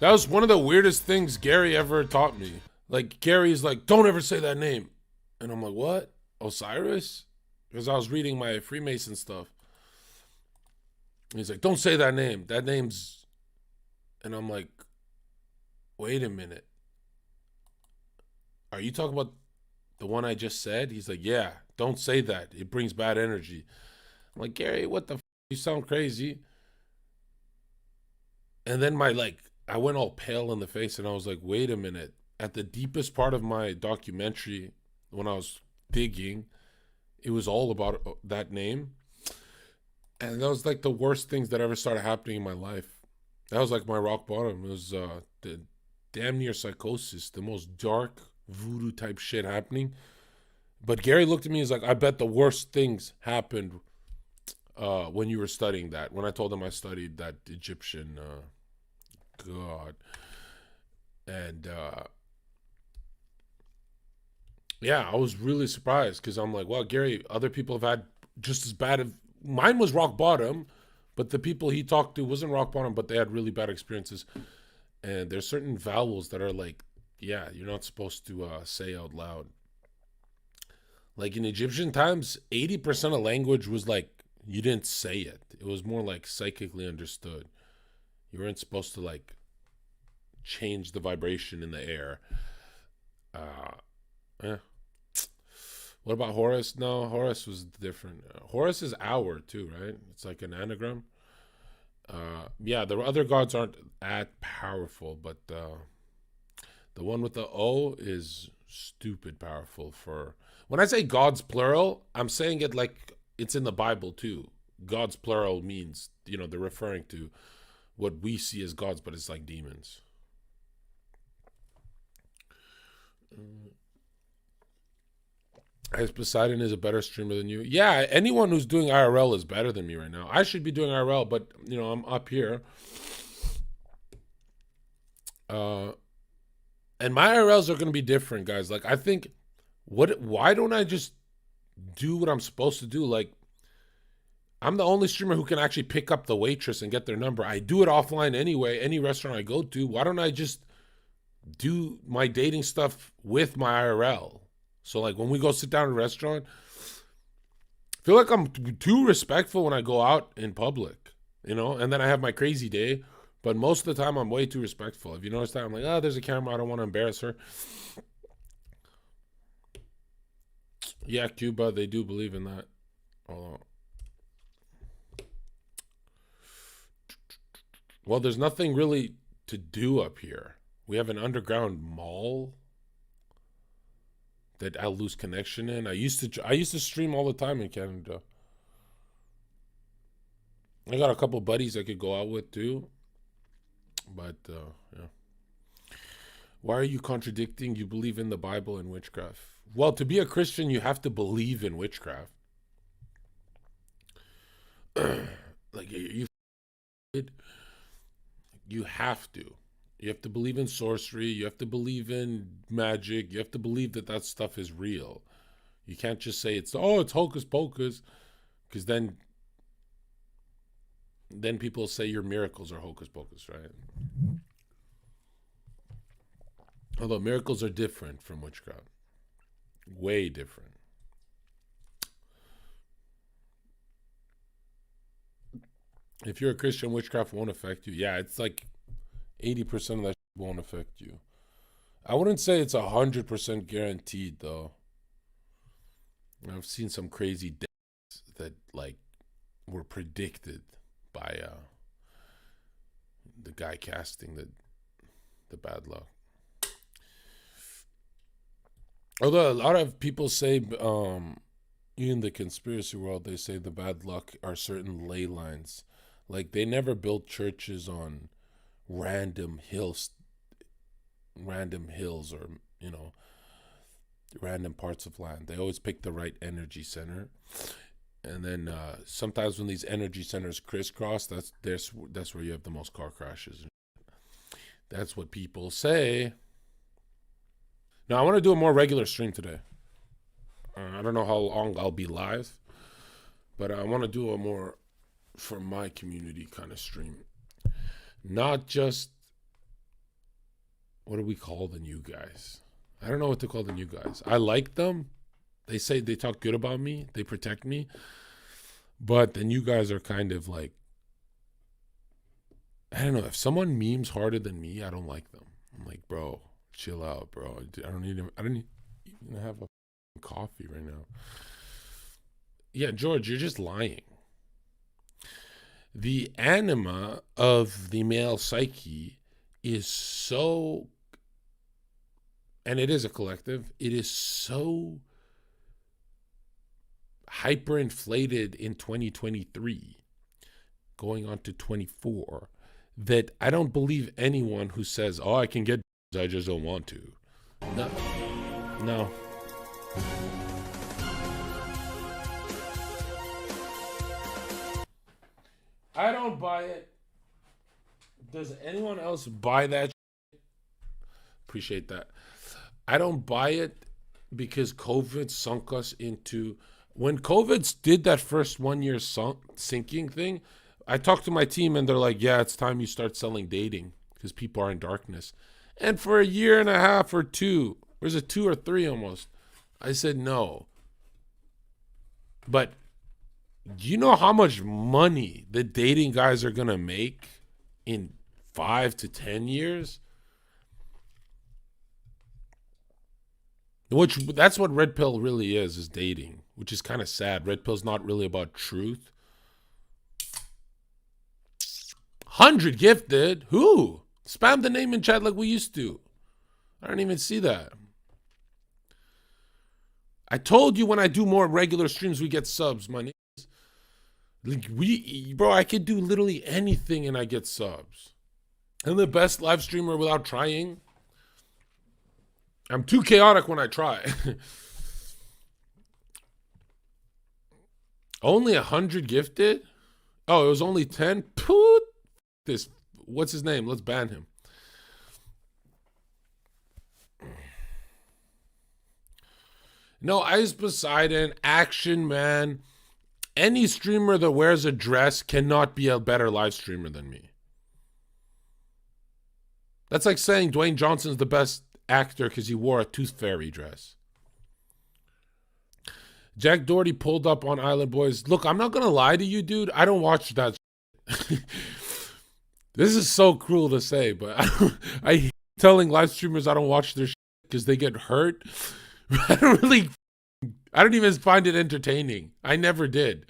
That was one of the weirdest things Gary ever taught me. Like, Gary's like, don't ever say that name. And I'm like, what? Osiris? Because I was reading my Freemason stuff. He's like, don't say that name. That name's. And I'm like, wait a minute. Are you talking about the one I just said? He's like, yeah, don't say that. It brings bad energy. I'm like, Gary, what the f? You sound crazy. And then I went all pale in the face and I was like, wait a minute. At the deepest part of my documentary, when I was digging, it was all about that name. And that was like the worst things that ever started happening in my life. That was like my rock bottom. It was the damn near psychosis, the most dark voodoo type shit happening. But Gary looked at me and was like, I bet the worst things happened when you were studying that. When I told him I studied that Egyptian god. And yeah, I was really surprised because I'm like, well, Gary, other people have had just as bad of. Mine was rock bottom, but the people he talked to wasn't rock bottom, but they had really bad experiences. And there's certain vowels that are like, yeah, you're not supposed to say out loud. Like in Egyptian times, 80% of language was like, you didn't say it. It was more like psychically understood. You weren't supposed to like change the vibration in the air. Uh, eh. What about Horus? No, Horus was different. Horus is hour too, right? It's like an anagram. Yeah, the other gods aren't that powerful, but the one with the O is stupid powerful. For when I say gods plural, I'm saying it like it's in the Bible too. Gods plural means they're referring to what we see as gods, but it's like demons. As Poseidon is a better streamer than you. Yeah, anyone who's doing IRL is better than me right now. I should be doing IRL, but I'm up here. Uh, and my IRLs are gonna be different, guys. Like I think, why don't I just do what I'm supposed to do? Like I'm the only streamer who can actually pick up the waitress and get their number. I do it offline anyway. Any restaurant I go to, why don't I just do my dating stuff with my IRL? So like when we go sit down at a restaurant, I feel like I'm too respectful when I go out in public, and then I have my crazy day. But most of the time, I'm way too respectful. If you notice that, I'm like, oh, there's a camera. I don't want to embarrass her. Yeah, Cuba, they do believe in that. Oh. Well, there's nothing really to do up here. We have an underground mall that I'll lose connection in. I used to stream all the time in Canada. I got a couple buddies I could go out with too, but yeah. Why are you contradicting? You believe in the Bible and witchcraft. Well, to be a Christian, you have to believe in witchcraft. Like you have to. You have to believe in sorcery. You have to believe in magic. You have to believe that that stuff is real. You can't just say it's hocus pocus, because then people say your miracles are hocus pocus, right? Although miracles are different from witchcraft, way different. If you're a Christian, witchcraft won't affect you. Yeah, it's like 80% of that won't affect you. I wouldn't say it's 100% guaranteed though. I've seen some crazy deaths that like were predicted by the guy casting the bad luck. Although a lot of people say, in the conspiracy world, they say the bad luck are certain ley lines. Like they never built churches on random hills, or random parts of land. They always pick the right energy center, and then sometimes when these energy centers crisscross, that's where you have the most car crashes. That's what people say. Now I want to do a more regular stream today. I don't know how long I'll be live, but I want to do a more for my community kind of stream. Not just what do we call the new guys? I don't know what to call the new guys. I like them. They say they talk good about me. They protect me. But the new guys are kind of like, I don't know. If someone memes harder than me, I don't like them. I'm like, bro, chill out, bro. I don't even have a coffee right now. Yeah, George, you're just lying. The anima of the male psyche is so, and it is a collective, it is so hyperinflated in 2023, going on to 24, that I don't believe anyone who says, oh, I can get, I just don't want to. No. No. I don't buy it. Does anyone else buy that? Appreciate that. I don't buy it because COVID sunk us into. When COVID did that first 1 year sinking thing, I talked to my team and they're like, yeah, it's time you start selling dating because people are in darkness. And for a year and a half or two, or is it 2 or 3 almost? I said no. But do you know how much money the dating guys are going to make in 5 to 10 years? Which that's what Red Pill really is dating, which is kind of sad. Red Pill's not really about truth. 100 gifted? Who? Spam the name in chat like we used to. I don't even see that. I told you when I do more regular streams, we get subs, my niggas. Like bro, I could do literally anything and I get subs. I'm the best live streamer without trying. I'm too chaotic when I try. Only 100 gifted? Oh, it was only 10? Put this. What's his name? Let's ban him. No, Ice Poseidon, Action Man. Any streamer that wears a dress cannot be a better live streamer than me. That's like saying Dwayne Johnson's the best actor because he wore a Tooth Fairy dress. Jack Doherty pulled up on Island Boys. Look, I'm not going to lie to you, dude. I don't watch that. This is so cruel to say, but I hate telling live streamers I don't watch their shit because they get hurt. I don't even find it entertaining. I never did.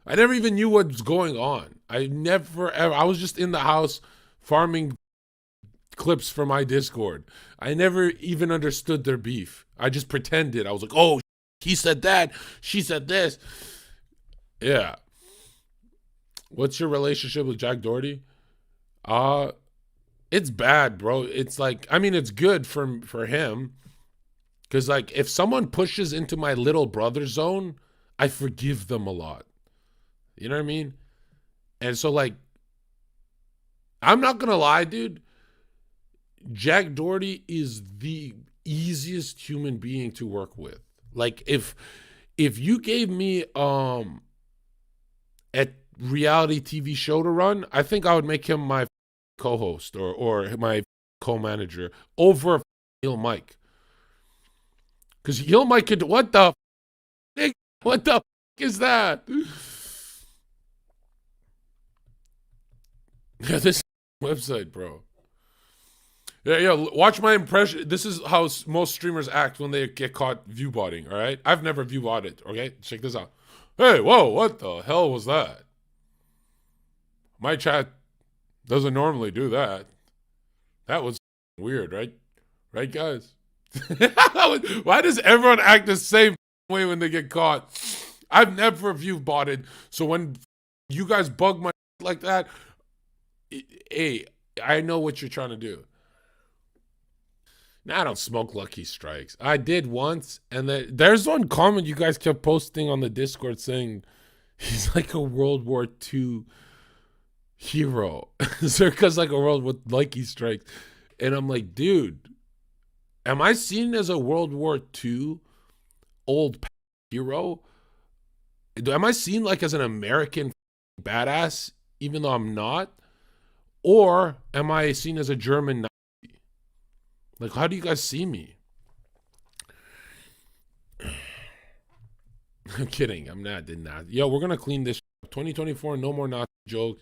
I never even knew what's going on. I was just in the house farming clips for my Discord. I never even understood their beef. I just pretended. I was like, oh, he said that. She said this. Yeah. What's your relationship with Jack Doherty? It's bad, bro. It's like, I mean, it's good for him. Because, like, if someone pushes into my little brother zone, I forgive them a lot. You know what I mean? And so, like, I'm not going to lie, dude. Jack Doherty is the easiest human being to work with. Like, if you gave me a reality TV show to run, I think I would make him my co-host or my co-manager over heelmike. Because heelmike could, what the is that? Yeah, this website, bro. Yeah, watch my impression. This is how most streamers act when they get caught view botting, all right? I've never view botted, okay? Check this out. Hey, whoa, what the hell was that? My chat doesn't normally do that. That was weird, right? Right, guys? Why does everyone act the same way when they get caught? I've never view botted, so when you guys bug my like that, hey, I know what you're trying to do. Now, I don't smoke Lucky Strikes. I did once, and there's one comment you guys kept posting on the Discord saying he's like a World War II hero. Zherka's like a world with Lucky Strikes. And I'm like, dude, am I seen as a World War II old hero? Am I seen like as an American badass, even though I'm not? Or am I seen as a German Nazi? Like, how do you guys see me? I'm kidding. I'm not. Did not. Yo, we're gonna clean this. 2024. No more Nazi jokes.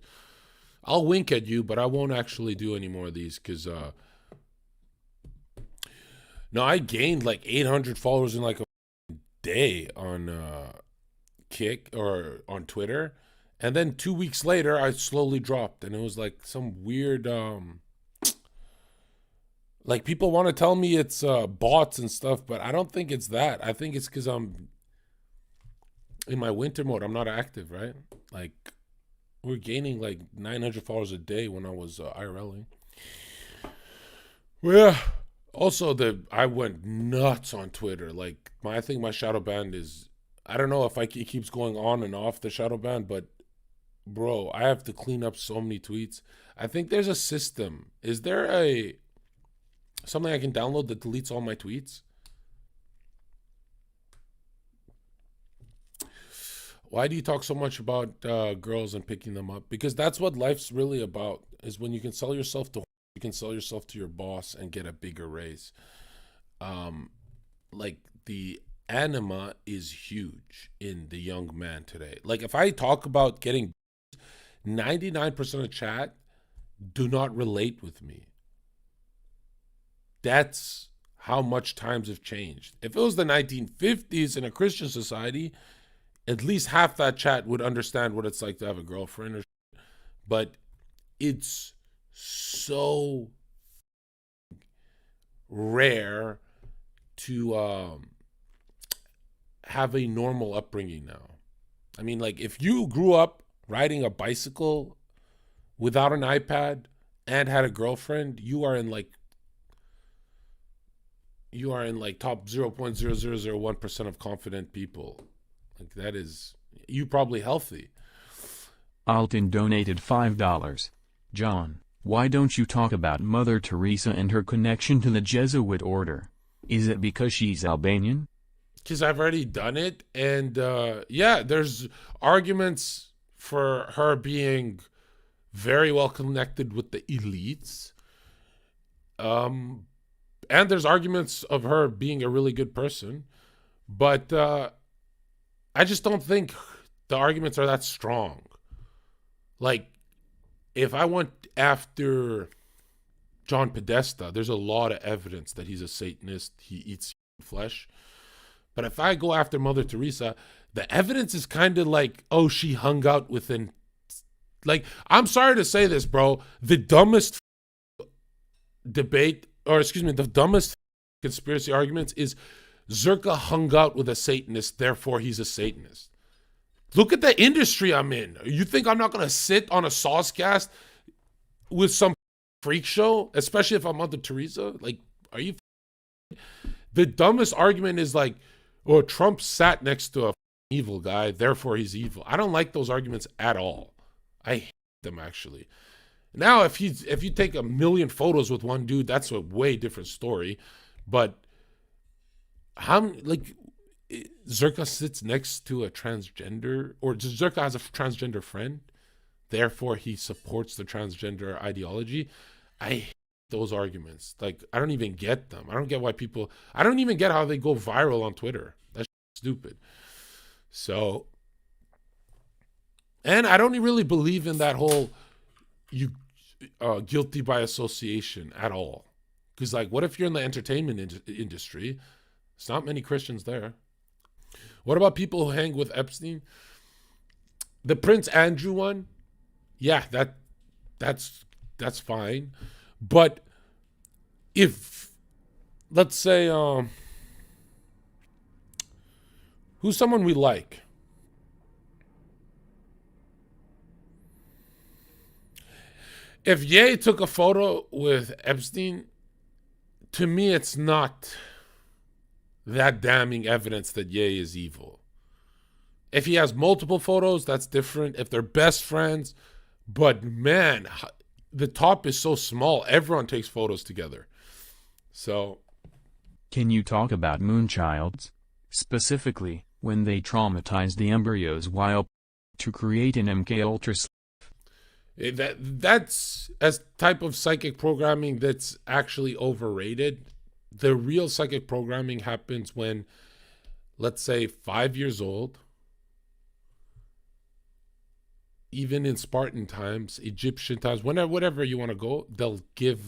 I'll wink at you, but I won't actually do any more of these because no, I gained like 800 followers in like a day on Kick or on Twitter, and then 2 weeks later I slowly dropped, and it was like some weird like people want to tell me it's bots and stuff, but I don't think it's that. I think it's because I'm in my winter mode. I'm not active, right? Like we're gaining like 900 followers a day when I was IRLing. Well, yeah. Also, I went nuts on Twitter. Like I think my shadow ban is. I don't know if it keeps going on and off the shadow ban, but bro, I have to clean up so many tweets. I think there's a system. Is there something I can download that deletes all my tweets? Why do you talk so much about girls and picking them up? Because that's what life's really about. Is when you can sell yourself to you can sell yourself to your boss and get a bigger raise. Like the anima is huge in the young man today. Like if I talk about getting 99% of chat do not relate with me. That's how much times have changed. If it was the 1950s in a Christian society, at least half that chat would understand what it's like to have a girlfriend. But it's so rare to have a normal upbringing now. I mean, like if you grew up riding a bicycle without an iPad and had a girlfriend, you are in like top 0.0001% of confident people. Like that is you probably healthy. Alton donated $5. John, why don't you talk about Mother Teresa and her connection to the Jesuit order? Is it because she's Albanian? Because I've already done it, and yeah, there's arguments for her being very well connected with the elites, and there's arguments of her being a really good person, but I just don't think the arguments are that strong. Like, if I went after John Podesta, there's a lot of evidence that he's a Satanist. He eats flesh. But if I go after Mother Teresa, the evidence is kind of like, oh, she hung out within. Like, I'm sorry to say this, bro. The dumbest debate, or excuse me, the dumbest conspiracy arguments is Zherka hung out with a Satanist, therefore he's a Satanist. Look at the industry I'm in. You think I'm not going to sit on a saucecast with some freak show, especially if I'm Mother Teresa? Like, are you? The dumbest argument is like, oh, Trump sat next to a evil guy, therefore he's evil. I don't like those arguments at all. I hate them, actually. Now, if you take a million photos with one dude, that's a way different story. But how, like, Zherka sits next to a transgender, or Zherka has a transgender friend, therefore he supports the transgender ideology. I hate those arguments. Like, I don't even get them. I don't get why people, I don't even get how they go viral on Twitter. That's stupid. So, and I don't really believe in that whole guilty by association at all. Because, like, what if you're in the entertainment industry? There's not many Christians there. What about people who hang with Epstein? The Prince Andrew one, yeah, that's fine. But if, let's say, who's someone we like? If Ye took a photo with Epstein, to me, it's not that damning evidence that Ye is evil. If he has multiple photos, that's different. If they're best friends, but man, the top is so small. Everyone takes photos together. So, can you talk about moonchilds? Specifically, when they traumatize the embryos while to create an MK Ultra. That's a type of psychic programming that's actually overrated. The real psychic programming happens when, let's say, 5 years old, even in Spartan times, Egyptian times, whenever, whatever you want to go, they'll give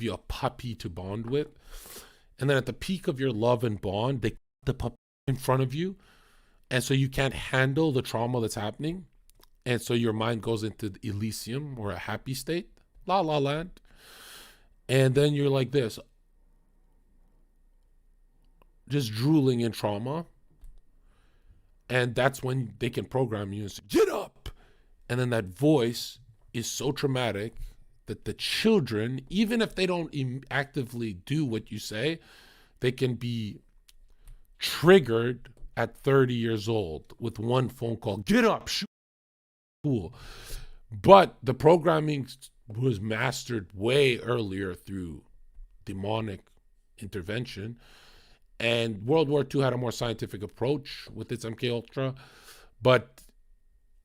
you a puppy to bond with, and then at the peak of your love and bond, they put the puppy in front of you, and so you can't handle the trauma that's happening, and so your mind goes into Elysium, or a happy state, la la land, and then you're like this, just drooling in trauma, and that's when they can program you and say, get up, and then that voice is so traumatic that the children, even if they don't actively do what you say, they can be triggered at 30 years old with one phone call. Get up, shoot, cool. But the programming was mastered way earlier through demonic intervention. And World War II had a more scientific approach with its MK Ultra. But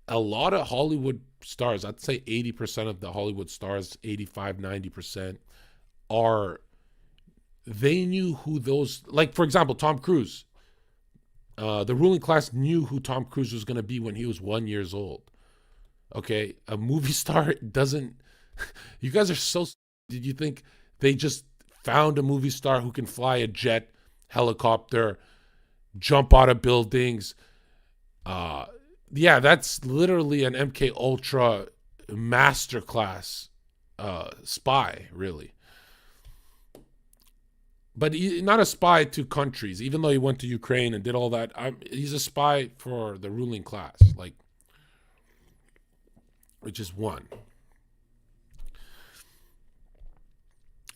a lot of Hollywood stars, I'd say 80% of the Hollywood stars, 85, 90%, they knew who those, like, for example, Tom Cruise. The ruling class knew who Tom Cruise was going to be when he was 1 year old. Okay? A movie star doesn't, you guys are so, did you think they just found a movie star who can fly a jet, helicopter, jump out of buildings? Yeah, that's literally an MK Ultra masterclass spy, really. But not a spy to countries, even though he went to Ukraine and did all that. He's a spy for the ruling class, like, which is one.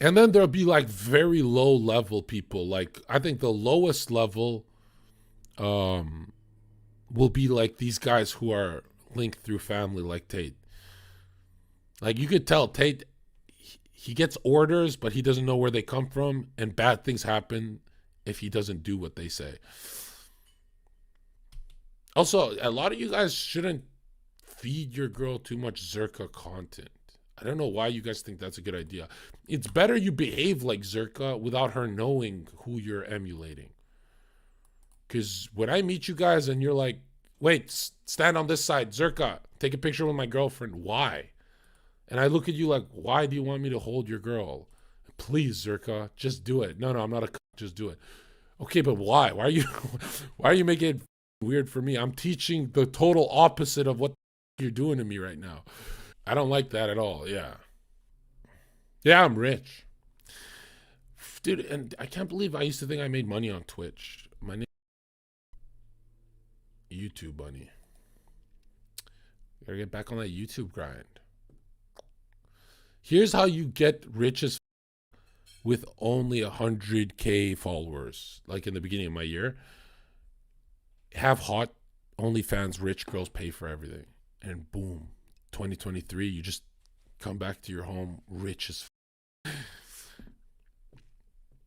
And then there'll be like very low level people. Like, I think the lowest level will be like these guys who are linked through family, like Tate. Like, you could tell Tate, he gets orders, but he doesn't know where they come from, and bad things happen if he doesn't do what they say. Also, a lot of you guys shouldn't feed your girl too much Zherka content. I don't know why you guys think that's a good idea. It's better you behave like Zherka without her knowing who you're emulating. Because when I meet you guys and you're like, wait, stand on this side, Zherka, take a picture with my girlfriend. Why? And I look at you like, why do you want me to hold your girl? Please, Zherka, just do it. No, I'm not a c***, just do it. Okay, but why? Why are you making it weird for me? I'm teaching the total opposite of what you're doing to me right now. I don't like that at all, yeah. Yeah, I'm rich. Dude, and I can't believe I used to think I made money on Twitch. My name is YouTube Bunny. Gotta get back on that YouTube grind. Here's how you get rich as with only 100K followers. Like in the beginning of my year, have hot OnlyFans rich girls pay for everything, and boom, 2023, you just come back to your home rich as.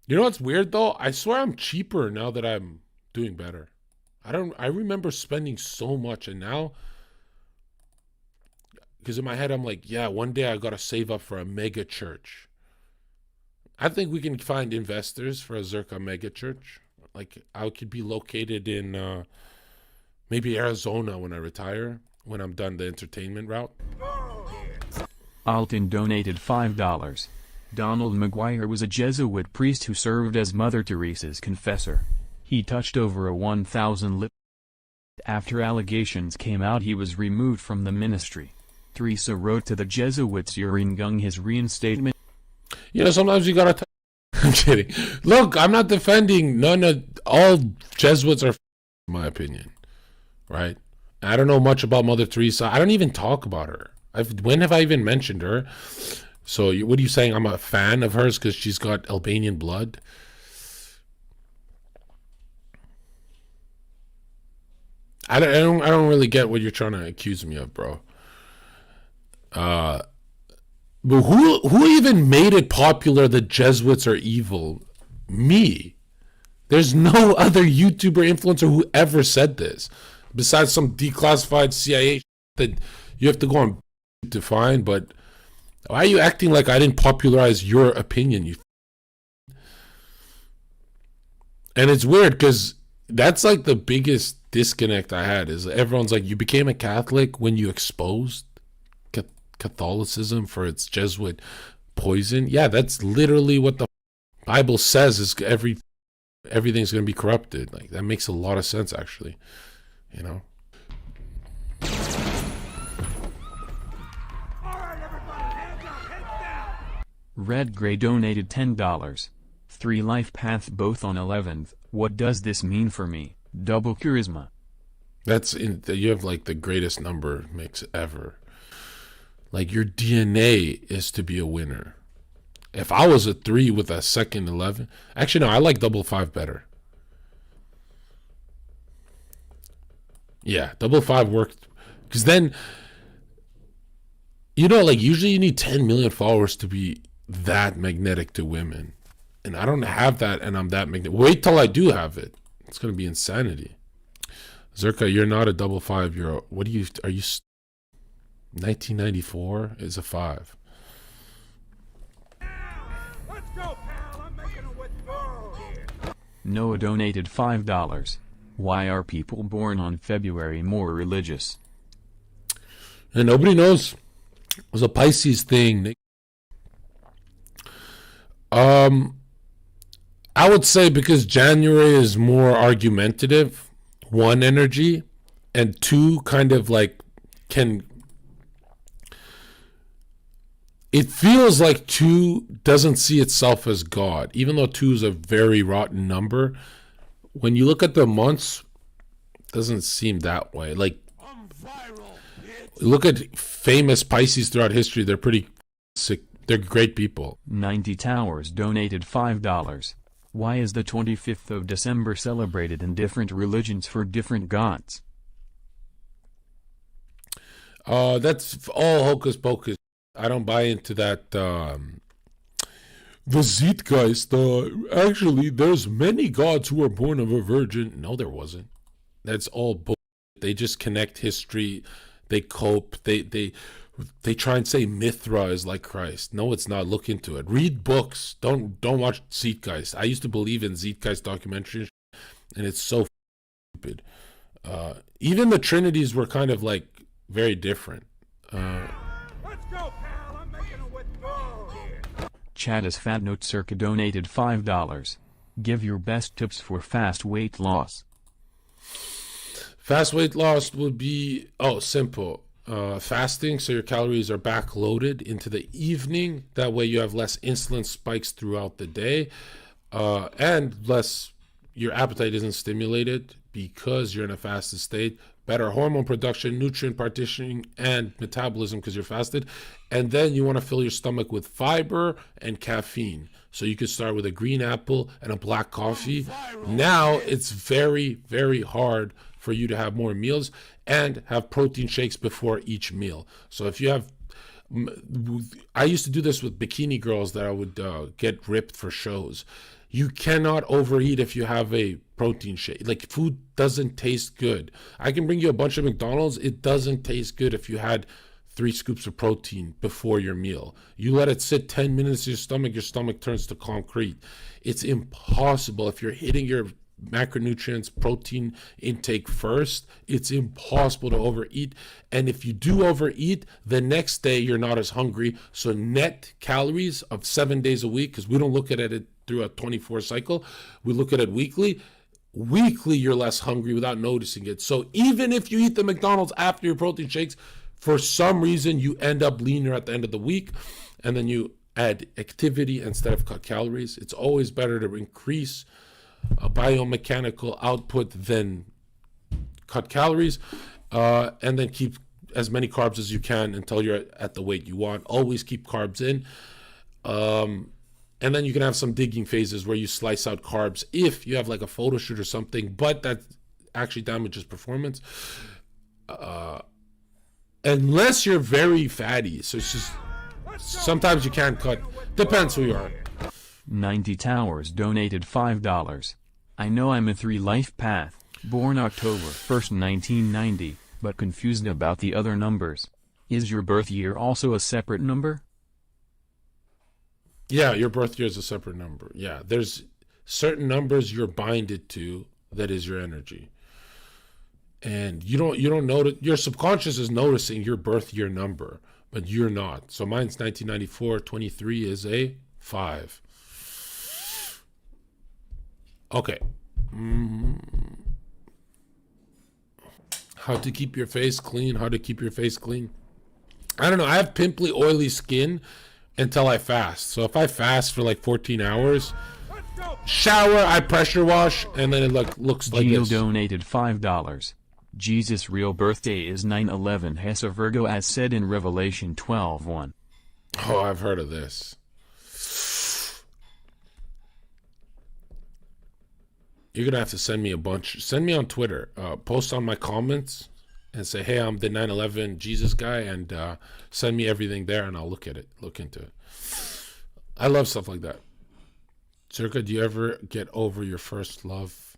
You know what's weird though? I swear I'm cheaper now that I'm doing better. I remember spending so much, and now, because in my head, I'm like, yeah, one day I got to save up for a mega church. I think we can find investors for a Zherka mega church. Like, I could be located in maybe Arizona when I retire, when I'm done the entertainment route. Alton donated $5. Donald McGuire was a Jesuit priest who served as Mother Teresa's confessor. He touched over a 1,000 lip. After allegations came out, he was removed from the ministry. Teresa wrote to the Jesuits Uringung his reinstatement. You know, sometimes you gotta. I'm kidding. Look, I'm not defending all Jesuits are, in my opinion, right? I don't know much about Mother Teresa. I don't even talk about her. When have I even mentioned her? So what are you saying? I'm a fan of hers because she's got Albanian blood? I don't really get what you're trying to accuse me of, bro. But who even made it popular that Jesuits are evil? Me. There's no other YouTuber influencer who ever said this, besides some declassified CIA that you have to go on define, but why are you acting like I didn't popularize your opinion? And it's weird because that's like the biggest disconnect I had is everyone's like, you became a Catholic when you exposed Catholicism for its Jesuit poison. Yeah, that's literally what the Bible says is everything's going to be corrupted. Like, that makes a lot of sense, actually, you know? Red Gray donated $10. 3 life path both on 11th. What does this mean for me? Double charisma. You have like the greatest number mix ever. Like, your DNA is to be a winner. If I was a 3 with a second 11, actually no, I like double 5 better. Yeah, double 5 worked because then, you know, like usually you need 10 million followers to be that magnetic to women, and I don't have that, and I'm that magnetic. Wait till I do have it. It's gonna be insanity. Zherka, you're not a double 5. Are you? 1994 is a 5. Let's go, pal. I'm making a withdrawal here. Noah donated $5. Why are people born on February more religious? And nobody knows. It was a Pisces thing, Nick. I would say because January is more argumentative, 1 energy, and 2 kind of like it feels like 2 doesn't see itself as God, even though 2 is a very rotten number. When you look at the months, it doesn't seem that way. Like, look at famous Pisces throughout history. They're pretty sick. They're great people. 90 Towers donated $5. Why is the 25th of December celebrated in different religions for different gods? That's all hocus pocus. I don't buy into that. The Zeitgeist. Actually, there's many gods who were born of a virgin. No, there wasn't. That's all bullshit. They just connect history. They cope. They try and say Mithra is like Christ. No, it's not. Look into it. Read books. Don't watch Zeitgeist. I used to believe in Zeitgeist documentaries, and it's so stupid. Even the Trinities were kind of like very different. Let's go, pal. I'm making a withdrawal here. Chad is Fat Note Zherka donated $5. Give your best tips for fast weight loss. Fast weight loss would be simple. Fasting, so your calories are back loaded into the evening. That way you have less insulin spikes throughout the day, and less, your appetite isn't stimulated because you're in a fasted state. Better hormone production, nutrient partitioning, and metabolism because you're fasted. And then you want to fill your stomach with fiber and caffeine. So you could start with a green apple and a black coffee. Now it's very, very hard for you to have more meals and have protein shakes before each meal. So if you have, I used to do this with bikini girls that I would get ripped for shows. You cannot overeat if you have a protein shake. Like, food doesn't taste good. I can bring you a bunch of McDonald's. It doesn't taste good if you had 3 scoops of protein before your meal. You let it sit 10 minutes in your stomach turns to concrete. It's impossible. If you're hitting your macronutrients, protein intake first, it's impossible to overeat. And if you do overeat, the next day you're not as hungry. So net calories of 7 days a week, because we don't look at it through a 24 cycle, we look at it weekly. Weekly, you're less hungry without noticing it. So even if you eat the McDonald's after your protein shakes, for some reason you end up leaner at the end of the week, and then you add activity instead of cut calories. It's always better to increase a biomechanical output than cut calories, and then keep as many carbs as you can until you're at the weight you want. Always keep carbs in, and then you can have some digging phases where you slice out carbs if you have like a photo shoot or something, but that actually damages performance, unless you're very fatty. So it's just, sometimes you can't cut. Depends who you are. 90 Towers donated $5. I know I'm a 3 life path, born October 1st, 1990, but confused about the other numbers. Is your birth year also a separate number? Yeah, your birth year is a separate number. Yeah, there's certain numbers you're binded to that is your energy. And you don't notice, your subconscious is noticing your birth year number, but you're not. So mine's 1994, 23 is a 5. Okay. How to keep your face clean, how to keep your face clean. I don't know, I have pimply, oily skin until I fast. So if I fast for like 14 hours, shower, I pressure wash, and then it looks like Gil this. donated $5. Jesus' real birthday is 9/11 Hesa Virgo as said in Revelation 12:1. Oh, I've heard of this. You're going to have to send me a bunch. Send me on Twitter. Post on my comments and say, hey, I'm the 9/11 Jesus guy, and send me everything there, and I'll look at it, look into it. I love stuff like that. Zherka, do you ever get over your first love,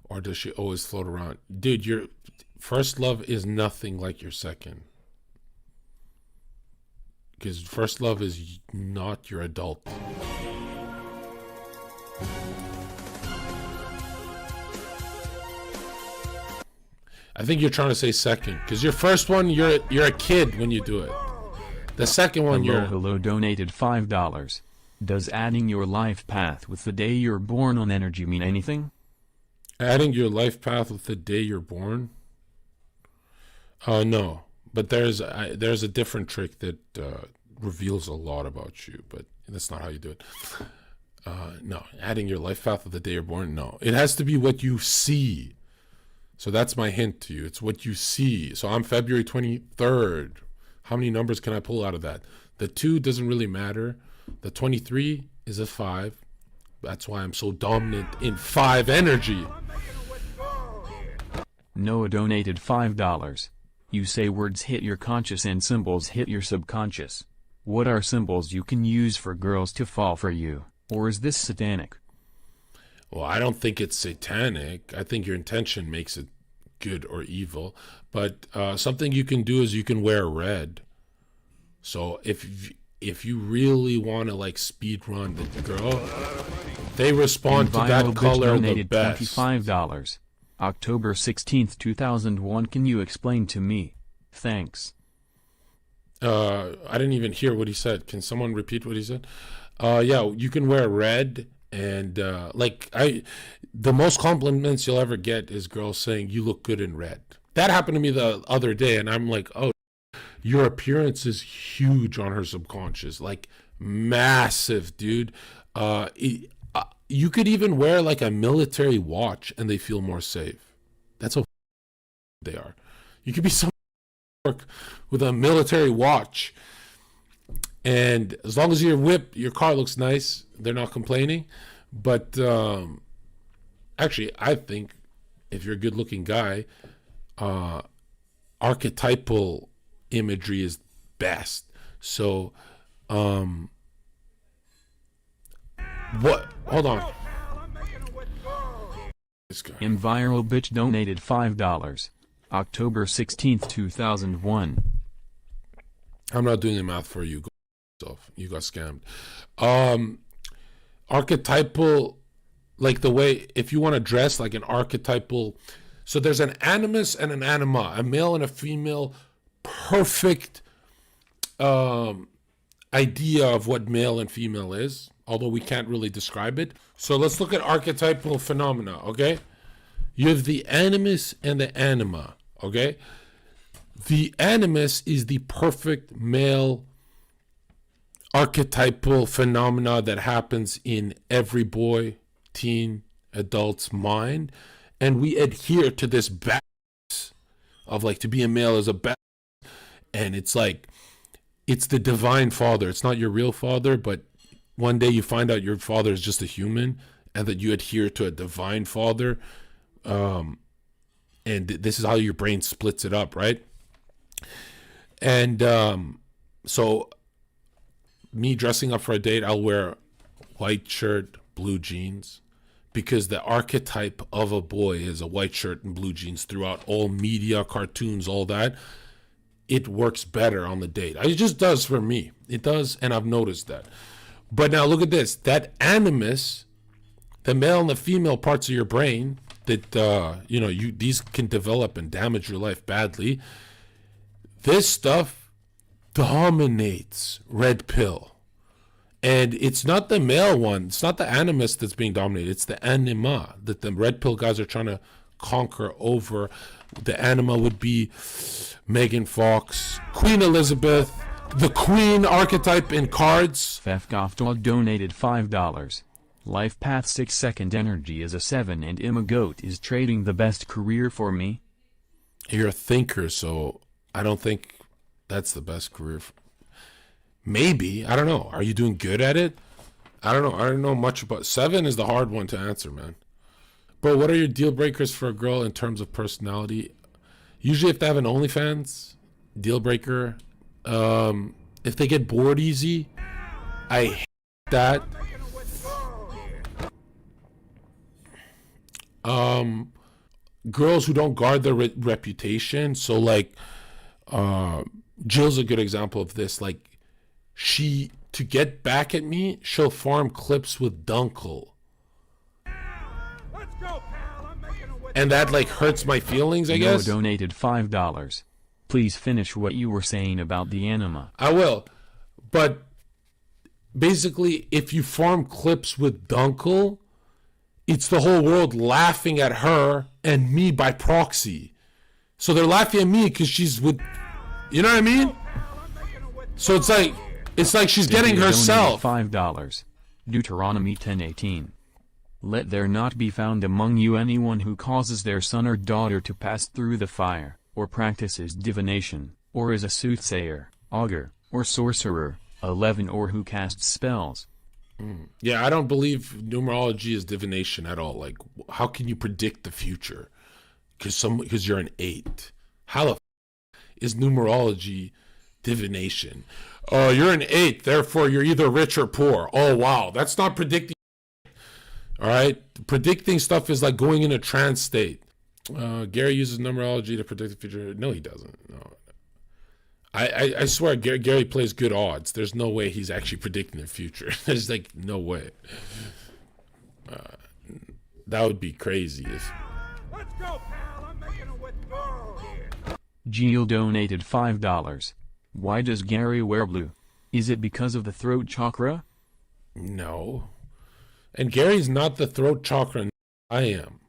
or does she always float around? Dude, your first love is nothing like your second. Because first love is not your adult. I think you're trying to say second, because your first one, you're a kid when you do it. The second one, Hello donated $5. Does adding your life path with the day you're born on energy mean anything? Adding your life path with the day you're born? No, but there's a different trick that reveals a lot about you, but that's not how you do it. No, adding your life path with the day you're born, no. It has to be what you see. So that's my hint to you. It's what you see. So I'm February 23rd. How many numbers can I pull out of that? The 2 doesn't really matter. The 23 is a 5. That's why I'm so dominant in 5 energy. Noah donated $5. You say words hit your conscious and symbols hit your subconscious. What are symbols you can use for girls to fall for you? Or is this satanic? Well, I don't think it's satanic. I think your intention makes it good or evil. But something you can do is you can wear red. So if you really want to like speed run the girl, they respond to that color the best. $25. October 16th, 2001. Can you explain to me? Thanks. I didn't even hear what he said. Can someone repeat what he said? Yeah, you can wear red. And the most compliments you'll ever get is girls saying you look good in red. That happened to me the other day, and I'm like, oh, your appearance is huge on her subconscious, like massive, dude. You could even wear like a military watch, and they feel more safe. That's how they are. You could be so with a military watch, and as long as your car looks nice, they're not complaining. But actually, I think if you're a good-looking guy, archetypal imagery is best. So, what? Hold on. This guy. Enviral Bitch donated $5. October 16th, 2001. I'm not doing the math for you. You got scammed. Archetypal, like the way, if you want to dress like an archetypal, so there's an animus and an anima, a male and a female, perfect idea of what male and female is, although we can't really describe it. So let's look at archetypal phenomena, okay? You have the animus and the anima, okay? The animus is the perfect male archetypal phenomena that happens in every boy, teen, adult's mind, and we adhere to this balance of like to be a male is a balance, and it's like it's the divine father. It's not your real father, but one day you find out your father is just a human, and that you adhere to a divine father, and this is how your brain splits it up, right? And so me dressing up for a date, I'll wear white shirt, blue jeans, because the archetype of a boy is a white shirt and blue jeans throughout all media, cartoons, all that. it works better on the date. It just does for me. It does, and I've noticed that. But now look at this. That animus, the male and the female parts of your brain that these can develop and damage your life badly. This stuff dominates red pill. And it's not the male one. It's not the animus that's being dominated. It's the anima that the red pill guys are trying to conquer over. The anima would be Megan Fox, Queen Elizabeth, the queen archetype in cards. Fefgoff donated $5. Life Path 6 Second Energy is a 7 and Imagoat is trading the best career for me. You're a thinker, so I don't think that's the best career. Maybe. I don't know. Are you doing good at it? I don't know. I don't know much about 7 is the hard one to answer, man. Bro, what are your deal breakers for a girl in terms of personality? Usually if they have an OnlyFans, deal breaker. If they get bored easy, I hate that. Girls who don't guard their reputation. So like, Jill's a good example of this. Like, to get back at me, she'll farm clips with Dunkel. Let's go, pal. I'm making a withdrawal. And that like hurts my feelings, I guess. Noah donated $5. Please finish what you were saying about the anima. I will. But basically, if you farm clips with Dunkel, it's the whole world laughing at her and me by proxy. So they're laughing at me because she's with, you know what I mean? So it's like she's getting herself. $5. Deuteronomy 10:18. Let there not be found among you anyone who causes their son or daughter to pass through the fire, or practices divination, or is a soothsayer, augur, or sorcerer, a leaven, or who casts spells. Yeah, I don't believe numerology is divination at all. Like, how can you predict the future? Because you're an 8. How the is numerology divination? Oh, you're an 8, therefore you're either rich or poor. Oh, wow, that's not predicting. All right, predicting stuff is like going in a trance state. Gary uses numerology to predict the future. No, he doesn't. No. I swear Gary plays good odds. There's no way he's actually predicting the future. There's like no way. That would be crazy. Let's go, pal. I'm making a withdrawal here. Gio donated $5. Why does Gary wear blue? Is it because of the throat chakra? No. And Gary's not the throat chakra. I am.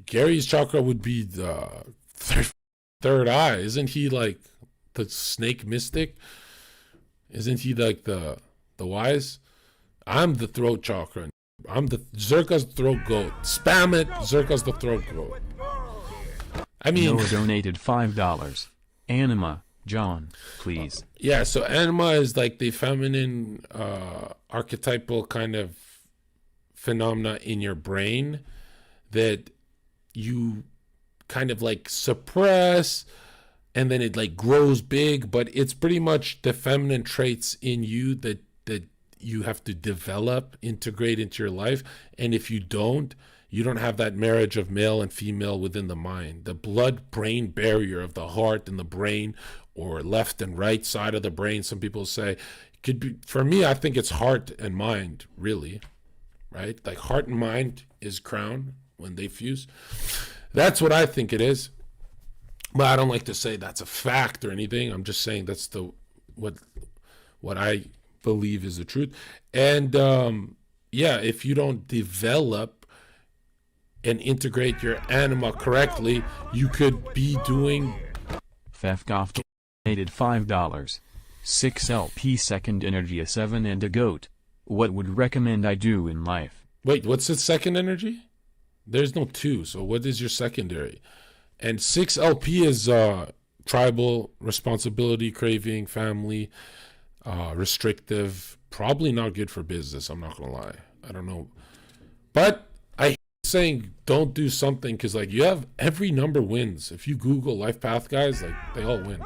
Gary's chakra would be the third eye. Isn't he like the snake mystic? Isn't he like the wise? I'm the throat chakra. I'm the Zherka's throat goat. Spam it. Zherka's the throat goat. I mean, Noah donated $5. Anima, John, please. Yeah, so anima is like the feminine archetypal kind of phenomena in your brain that you kind of like suppress, and then it like grows big, but it's pretty much the feminine traits in you that you have to develop, integrate into your life. And if you don't have that marriage of male and female within the mind. The blood-brain barrier of the heart and the brain, or left and right side of the brain, some people say. Could be, for me, I think it's heart and mind, really. Right? Like heart and mind is crown when they fuse. That's what I think it is. But I don't like to say that's a fact or anything. I'm just saying that's what I believe is the truth. And yeah, if you don't develop and integrate your anima correctly, you could be doing. Fefgoff donated $5. 6 LP second energy, a 7 and a goat. What would recommend I do in life? Wait, what's the second energy? There's no 2, so what is your secondary? And 6 LP is tribal, responsibility, craving, family, restrictive, probably not good for business. I'm not gonna lie. I don't know, but I hate saying don't do something, because like you have every number wins. If you Google life path guys, like they all win.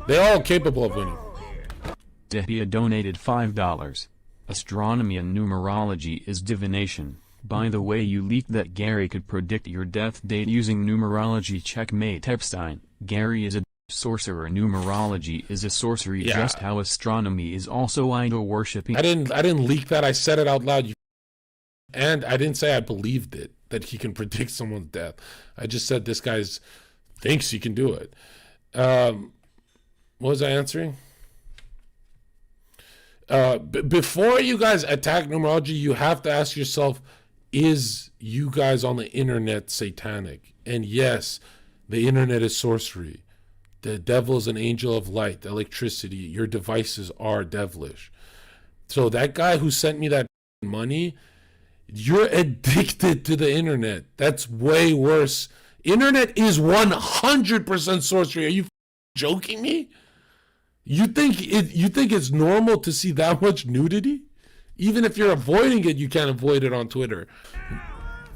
They're all capable of winning. Dehia donated $5. Astronomy and numerology is divination. By the way, you leaked that Gary could predict your death date using numerology. Checkmate Epstein. Gary is a Sorcerer numerology is a sorcery, Yeah. just how astronomy is also idol worshipping. I didn't leak that. I said it out loud. And I didn't say I believed it, that he can predict someone's death. I just said this guy thinks he can do it. What was I answering? Before you guys attack numerology, you have to ask yourself, is you guys on the internet satanic? And yes, the internet is sorcery. The devil is an angel of light, electricity. Your devices are devilish. So that guy who sent me that money, you're addicted to the internet. That's way worse. Internet is 100% sorcery. Are you joking me? You think it's normal to see that much nudity? Even if you're avoiding it, you can't avoid it on Twitter.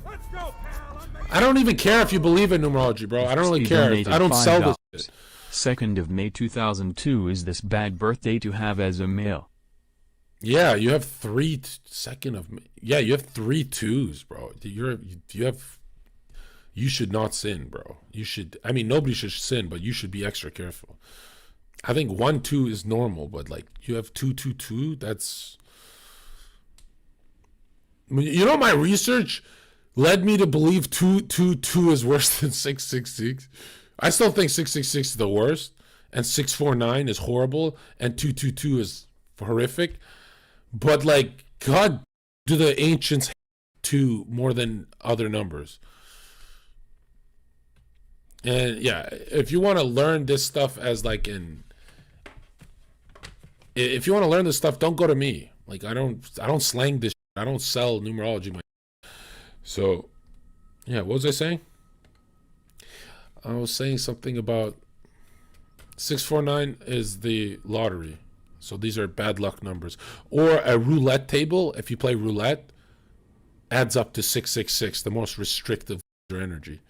Let's go, pal. I don't even care if you believe in numerology, bro. I don't really care. I don't sell this shit. 2nd of May 2002 is this bad birthday to have as a male? Yeah, you have 2nd of May. Yeah, you have 3 2s, bro. You should not sin, bro. You should. I mean, nobody should sin, but you should be extra careful. I think 1 2 is normal, but like you have 2 2 2. That's. You know, my research led me to believe 2 2 2 is worse than 666. I still think 666 is the worst, and 649 is horrible, and 222 is horrific. But like, God, do the ancients hate 2 more than other numbers? And yeah, if you want to learn this stuff as like if you want to learn this stuff, don't go to me. Like I don't slang this. I don't sell numerology. So yeah, what was I saying? I was saying something about 649 is the lottery. So these are bad luck numbers. Or a roulette table, if you play roulette, adds up to 666, the most restrictive energy.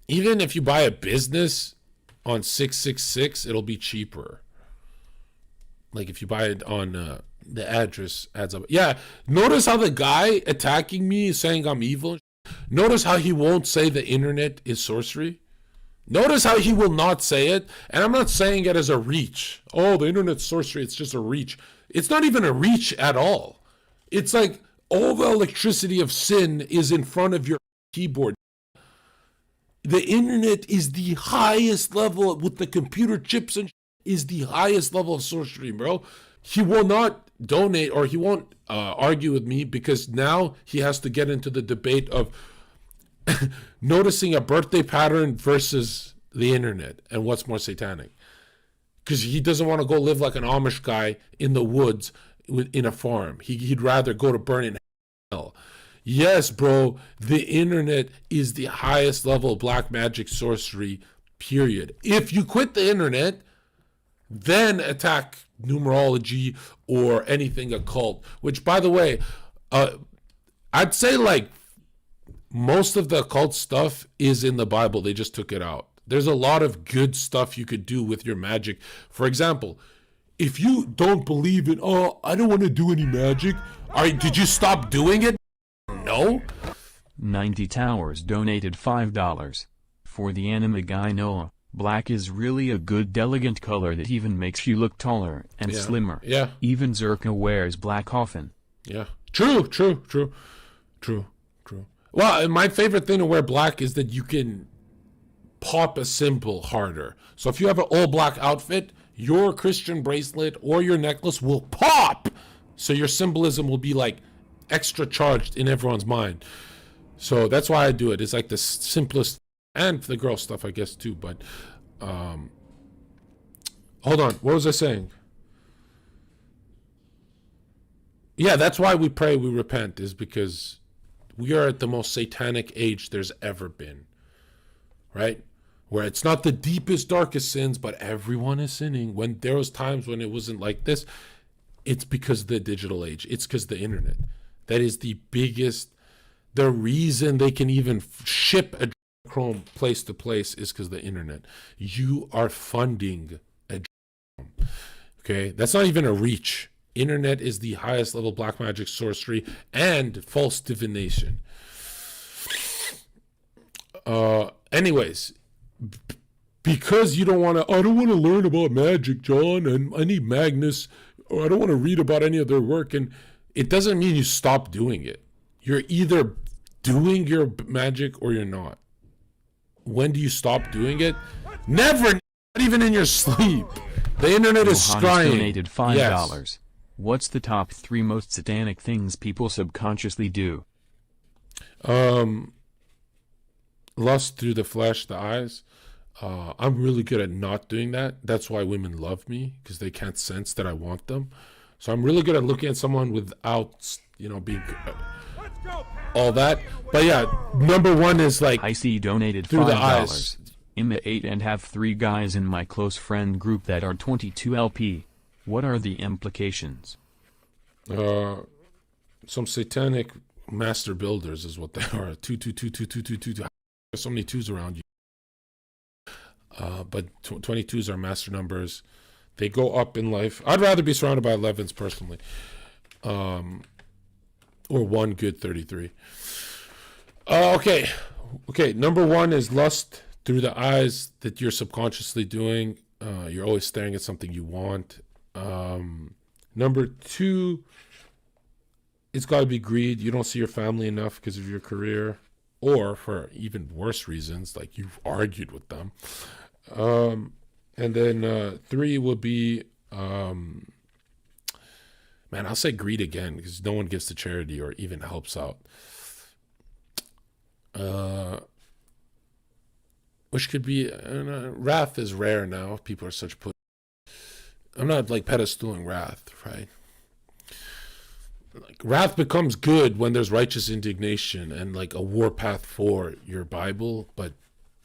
Even if you buy a business on 666, it'll be cheaper. Like if you buy it on the address adds up. Yeah, notice how the guy attacking me is saying I'm evil. Notice how he won't say the internet is sorcery. Notice how he will not say it. And I'm not saying it as a reach. Oh, the internet's sorcery. It's just a reach. It's not even a reach at all. It's like all the electricity of sin is in front of your keyboard. The internet is the highest level with the computer chips and is the highest level of sorcery, bro. He will not donate or he won't argue with me because now he has to get into the debate of noticing a birthday pattern versus the internet and what's more satanic. Because he doesn't want to go live like an Amish guy in the woods in a farm. He'd rather go to burn in hell. Yes, bro, the internet is the highest level of black magic sorcery, period. If you quit the internet, then attack numerology or anything occult, which, by the way, I'd say like most of the occult stuff is in the Bible. They just took it out. There's a lot of good stuff you could do with your magic. For example, if you don't believe in, oh, I don't want to do any magic, did you stop doing it? No. 90 Towers donated $5. For the anime guy Noah, black is really a good elegant color that even makes you look taller and slimmer. Yeah. Even Zherka wears black often. Yeah. True. Well, my favorite thing to wear black is that you can pop a symbol harder. So if you have an all black outfit, your Christian bracelet or your necklace will pop. So your symbolism will be like extra charged in everyone's mind. So that's why I do it. It's like the simplest, and the girl stuff, I guess, too. But hold on. What was I saying? Yeah, that's why we pray, we repent, is because we are at the most satanic age there's ever been. Right? Where it's not the deepest, darkest sins, but everyone is sinning. When there was times when it wasn't like this, it's because of the digital age. It's because of the internet. That is the biggest, the reason they can even ship a Chrome place to place is because of the internet. You are funding a Chrome. Okay? That's not even a reach. Internet is the highest level black magic sorcery and false divination. Anyways, because you don't want to, I don't want to learn about magic, John, and I need Magnus, or I don't want to read about any of their work. And it doesn't mean you stop doing it. You're either doing your magic or you're not. When do you stop doing it? Never, not even in your sleep. The internet is Johannes scrying. donated $5. Yes. What's the top 3 most satanic things people subconsciously do? Lust through the flesh, the eyes. I'm really good at not doing that. That's why women love me, because they can't sense that I want them. So I'm really good at looking at someone without, being all that. But yeah, number one is like Icy donated through $5. the eyes. I'm the 8 and have 3 guys in my close friend group that are 22 LP. What are the implications? Some satanic master builders is what they are. Two. There's so many twos around you. But 22s are master numbers. They go up in life. I'd rather be surrounded by 11s personally. Or one good 33. Okay. Number one is lust through the eyes that you're subconsciously doing. You're always staring at something you want. Number two, it's got to be greed. You don't see your family enough because of your career, or for even worse reasons, like you've argued with them. And then 3 would be, man, I'll say greed again because no one gives to charity or even helps out. Which could be, wrath is rare now. People are such I'm not like pedestaling wrath, right? Like wrath becomes good when there's righteous indignation and like a warpath for your Bible, but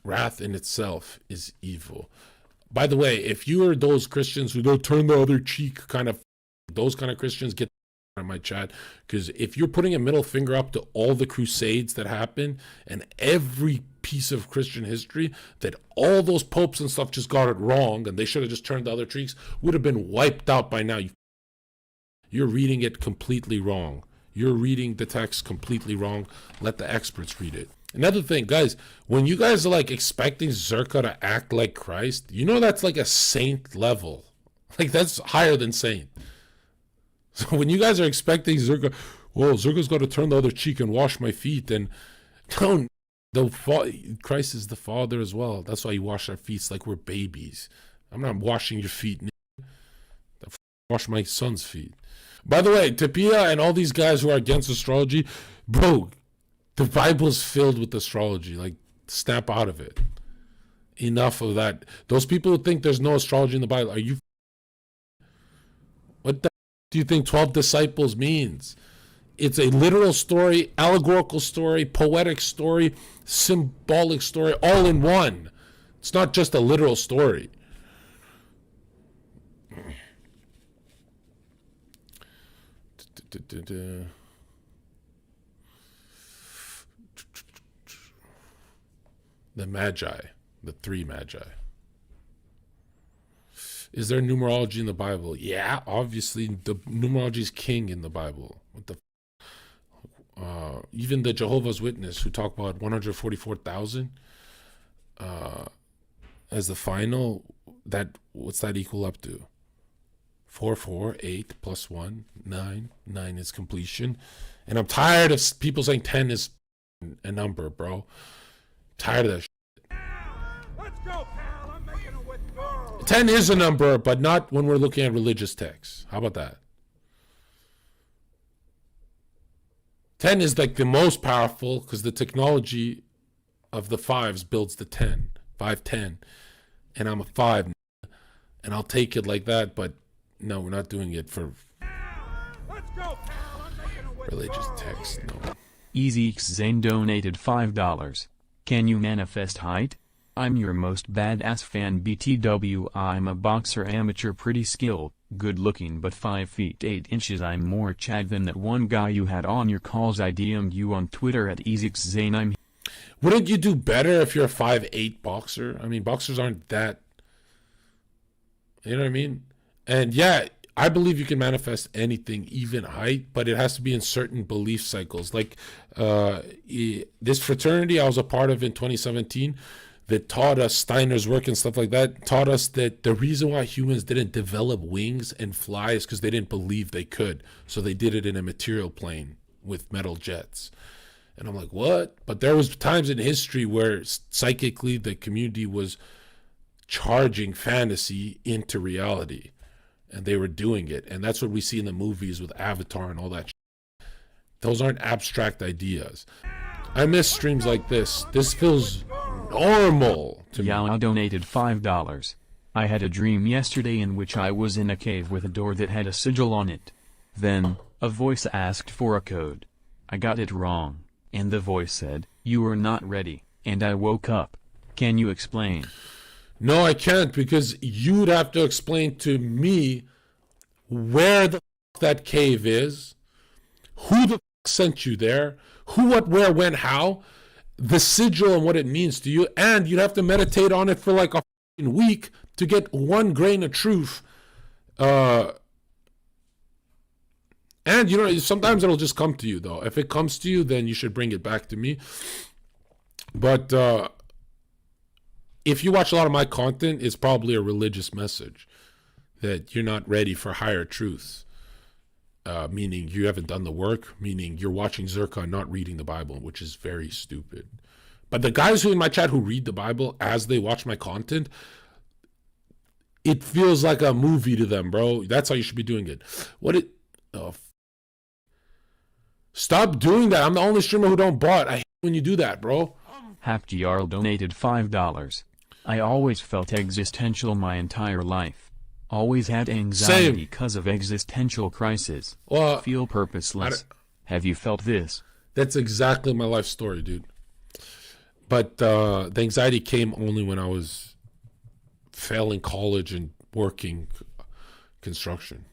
wrath in itself is evil. By the way, if you are those Christians who don't turn the other cheek those kind of Christians, get on my chat, because if you're putting a middle finger up to all the crusades that happen and every piece of Christian history that all those popes and stuff just got it wrong and they should have just turned the other cheeks, would have been wiped out by now. You're reading it completely wrong. You're reading the text completely wrong. Let the experts read it. Another thing, guys, when you guys are like expecting Zherka to act like Christ, that's like a saint level. Like that's higher than saint. So when you guys are expecting Zherka, well, Zherka's got to turn the other cheek and wash my feet, and Christ is the Father as well. That's why you wash our feet like we're babies. I'm not washing your feet. Wash my son's feet. By the way, Tapia and all these guys who are against astrology, bro, the Bible's filled with astrology. Like, snap out of it. Enough of that. Those people who think there's no astrology in the Bible, what the do you think 12 disciples means? It's a literal story, allegorical story, poetic story, symbolic story, all in one. It's not just a literal story. The Magi, the 3 Magi. Is there numerology in the Bible? Yeah, obviously the numerology is king in the Bible. Even the Jehovah's Witness, who talk about 144,000 as the final, what's that equal up to? 4, 4, 8 plus 1, 9. 9 is completion. And I'm tired of people saying 10 is a number, bro. Tired of that shit. Let's go, pal. I'm making a withdrawal. 10 is a number, but not when we're looking at religious texts. How about that? 10 is like the most powerful because the technology of the 5s builds the 10. 5, 10. And I'm a 5. And I'll take it like that, but no, we're not doing it for Let's go, pal. I'm making a withdrawal. religious text. No. Easy Zane donated $5. Can you manifest height? I'm your most badass fan BTW. I'm a boxer amateur, pretty skilled, good looking, but 5 feet 8 inches. I'm more Chad than that one guy you had on your calls. I DM'd you on Twitter at EasyXZane. Wouldn't you do better if you're a 5'8" boxer? I mean, boxers aren't that. You know what I mean? And yeah, I believe you can manifest anything, even height, but it has to be in certain belief cycles. Like this fraternity I was a part of in 2017, that taught us Steiner's work and stuff like that, taught us that the reason why humans didn't develop wings and fly is because they didn't believe they could. So they did it in a material plane with metal jets. And I'm like, what? But there was times in history where psychically the community was charging fantasy into reality. And they were doing it. And that's what we see in the movies with Avatar and all that shit. Those aren't abstract ideas. I miss streams like this. This feels normal to me. Yao donated $5. I had a dream yesterday in which I was in a cave with a door that had a sigil on it. Then, a voice asked for a code. I got it wrong, and the voice said, "You are not ready," and I woke up. Can you explain? No, I can't, because you'd have to explain to me where the that cave is, who the sent you there, who, what, where, when, how, the sigil and what it means to you, and you'd have to meditate on it for like a week to get 1 grain of truth. And you know, sometimes it'll just come to you though. If it comes to you, then you should bring it back to me. But if you watch a lot of my content, it's probably a religious message that you're not ready for higher truths. Meaning you haven't done the work, meaning you're watching Zherka and not reading the Bible, which is very stupid. But the guys who in my chat who read the Bible as they watch my content, it feels like a movie to them, bro. That's how you should be doing it. Stop doing that. I'm the only streamer who don't bot. I hate when you do that, bro. Haptiarl donated $5. I always felt existential my entire life. Always had anxiety because of existential crisis. Well, feel purposeless. Have you felt this? That's exactly my life story, dude. But the anxiety came only when I was failing college and working construction.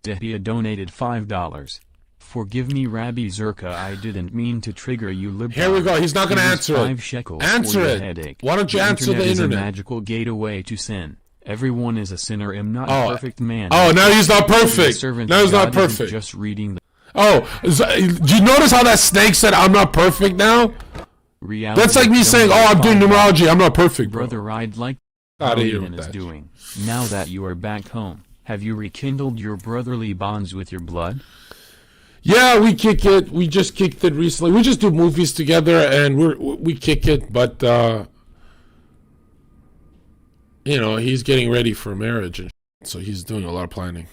Dehia donated $5. Forgive me, Rabbi Zherka, I didn't mean to trigger you. Here we go. He's not going to answer it. Answer it. Headache. Why don't you answer the internet? Is a magical gateway to sin. Everyone is a sinner. I'm not a perfect man. Oh, now he's not perfect. Now he's not perfect. Just reading. Do you notice how that snake said, "I'm not perfect" now? That's like me saying, "Oh, I'm doing numerology. I'm not perfect, bro." Brother, I'd like how Ian is doing. Now that you are back home, have you rekindled your brotherly bonds with your blood? Yeah, we kick it. We just kicked it recently. We just do movies together, and we kick it. But you know, he's getting ready for marriage, and so he's doing a lot of planning.